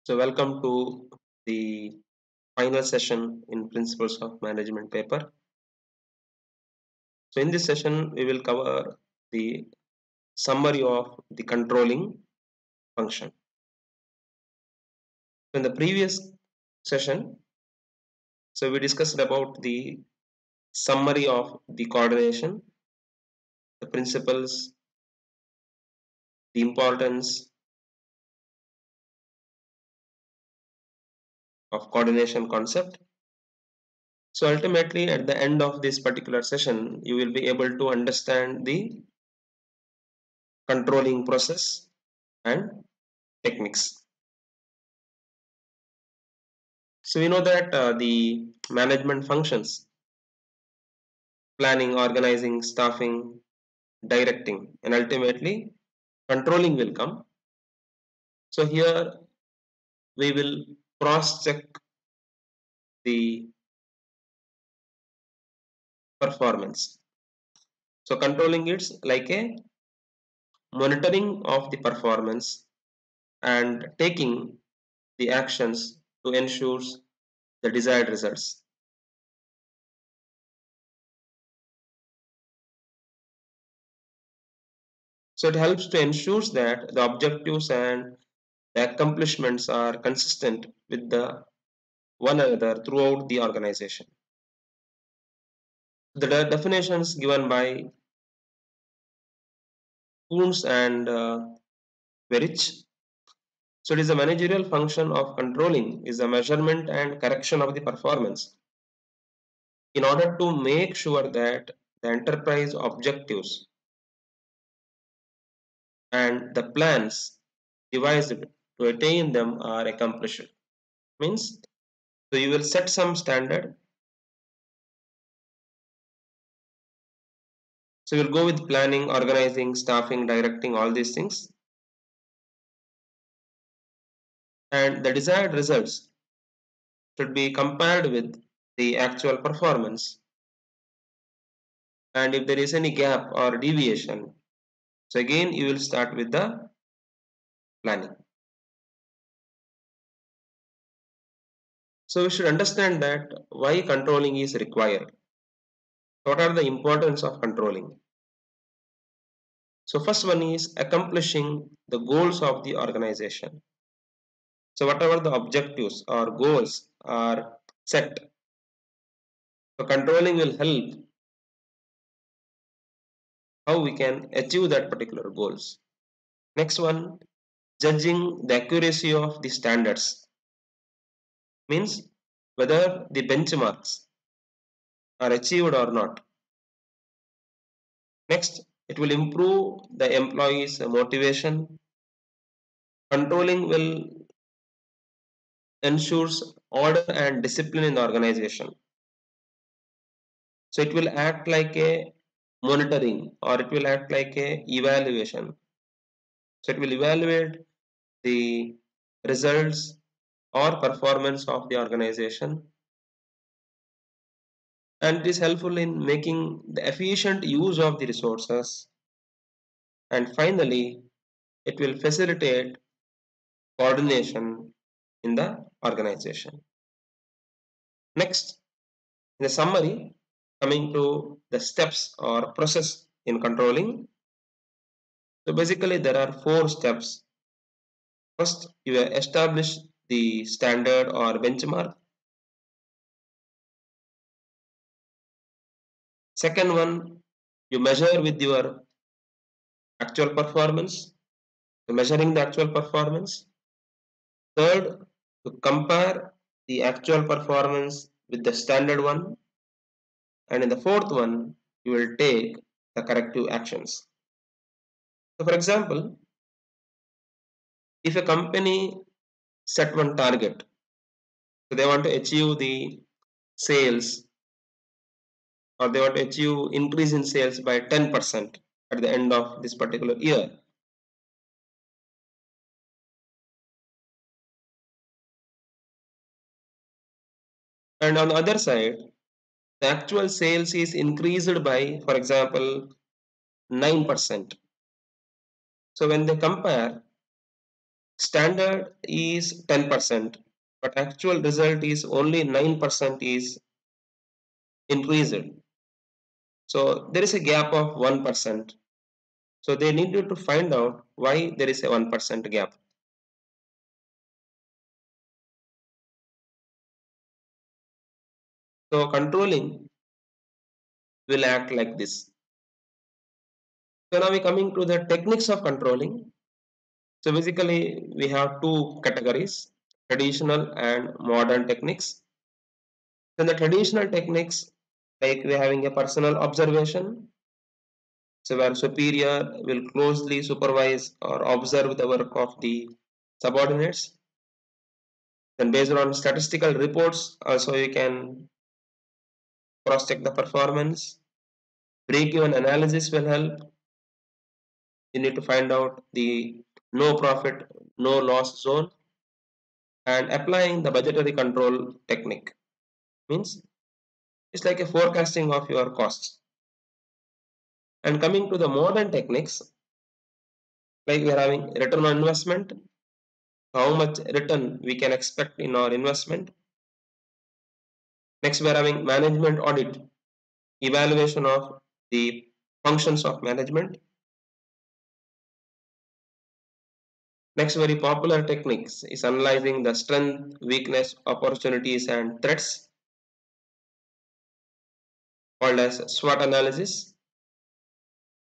So welcome to the final session in Principles of Management paper. So in this session, we will cover the summary of the controlling function. So in the previous session, we discussed about the summary of the coordination, the principles, the importance of coordination concept. So ultimately, at the end of this particular session, you will be able to understand the controlling process and techniques. So we know that the management functions, planning, organizing, staffing, directing, and ultimately controlling will come. So here we will cross check the performance. So controlling it's like a monitoring of the performance and taking the actions to ensure the desired results. So it helps to ensure that the objectives and the accomplishments are consistent with the one another throughout the organization. The definitions given by Kuhns and Verich. So it is a managerial function of controlling is a measurement and correction of the performance in order to make sure that the enterprise objectives and the plans devised to attain them are accomplished. Means so you will set some standard. So you'll go with planning, organizing, staffing, directing, all these things. And the desired results should be compared with the actual performance. And if there is any gap or deviation, so again you will start with the planning. So we should understand that why controlling is required. What are the importance of controlling? So first one is accomplishing the goals of the organization. So whatever the objectives or goals are set, so controlling will help how we can achieve that particular goals. Next one, judging the accuracy of the standards means whether the benchmarks are achieved or not. Next, it will improve the employees' motivation. Controlling will ensures order and discipline in the organization. So it will act like a monitoring or it will act like a evaluation. So it will evaluate the results or performance of the organization, and it is helpful in making the efficient use of the resources. And finally, it will facilitate coordination in the organization. Next, in the summary, coming to the steps or process in controlling. So basically there are 4 steps. First, you establish the standard or benchmark. Second one, you measure with your actual performance, so measuring the actual performance. Third, to compare the actual performance with the standard one. And in the fourth one, you will take the corrective actions. So for example, if a company set one target, so they want to achieve the sales or they want to achieve increase in sales by 10% at the end of this particular year. And on the other side, the actual sales is increased by, for example, 9%. So when they compare, Standard is 10%, but actual result is only 9% is increased. So there is a gap of 1%. So they needed to find out why there is a 1% gap. So controlling will act like this. So now we coming to the techniques of controlling. So basically we have two categories, traditional and modern techniques. Then the traditional techniques, like we're having a personal observation, so where superior will closely supervise or observe the work of the subordinates. Then based on statistical reports, also you can cross-check the performance. Break-even analysis will help. You need to find out the no profit, no loss zone, and applying the budgetary control technique means it's like a forecasting of your costs. And coming to the modern techniques, like we are having return on investment, how much return we can expect in our investment. Next, we are having management audit, evaluation of the functions of management. Next, very popular techniques is analyzing the strength, weakness, opportunities, and threats, called as SWOT analysis.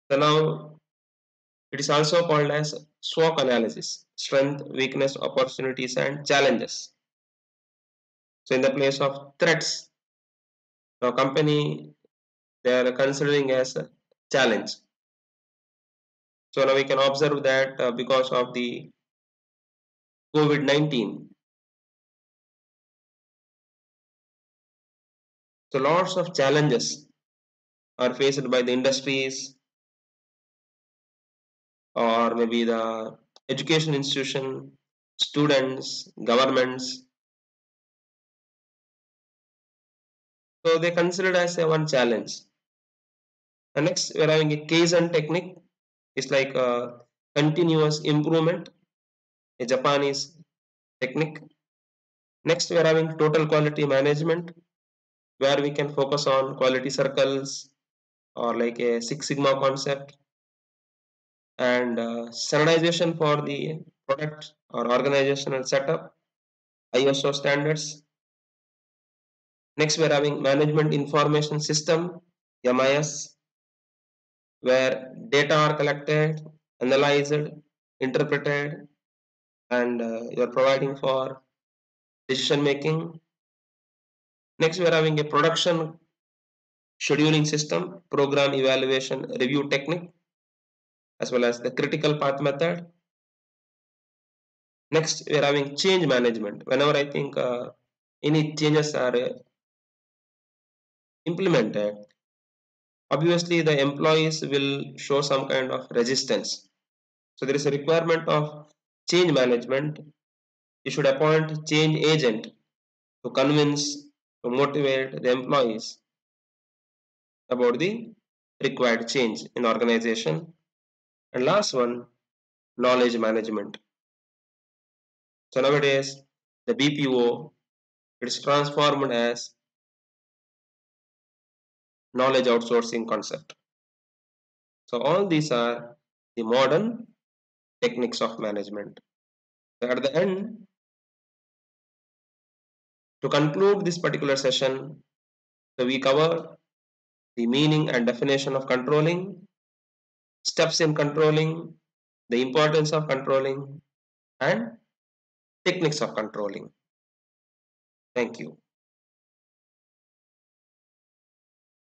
So now it is also called as SWOT analysis, strength, weakness, opportunities, and challenges. So in the place of threats, now company they are considering as a challenge. So now we can observe that because of the COVID-19, so lots of challenges are faced by the industries or maybe the education institution, students, governments. So they considered as a one challenge. And next, we're having a Kaizen technique. It's like a continuous improvement, a Japanese technique. Next, we're having total quality management, where we can focus on quality circles or like a Six Sigma concept and standardization for the product or organizational setup, ISO standards. Next, we're having management information system, MIS, where data are collected, analyzed, interpreted, and you're providing for decision making. Next, we're having a production scheduling system, program evaluation review technique, as well as the critical path method. Next, we're having change management. Whenever I think any changes are implemented, obviously the employees will show some kind of resistance. So there is a requirement of change management. You should appoint change agent to convince, to motivate the employees about the required change in organization. And last one, knowledge management. So nowadays, the BPO it's transformed as knowledge outsourcing concept. So all these are the modern techniques of management. So at the end, to conclude this particular session, so we cover the meaning and definition of controlling, steps in controlling, the importance of controlling, and techniques of controlling. Thank you.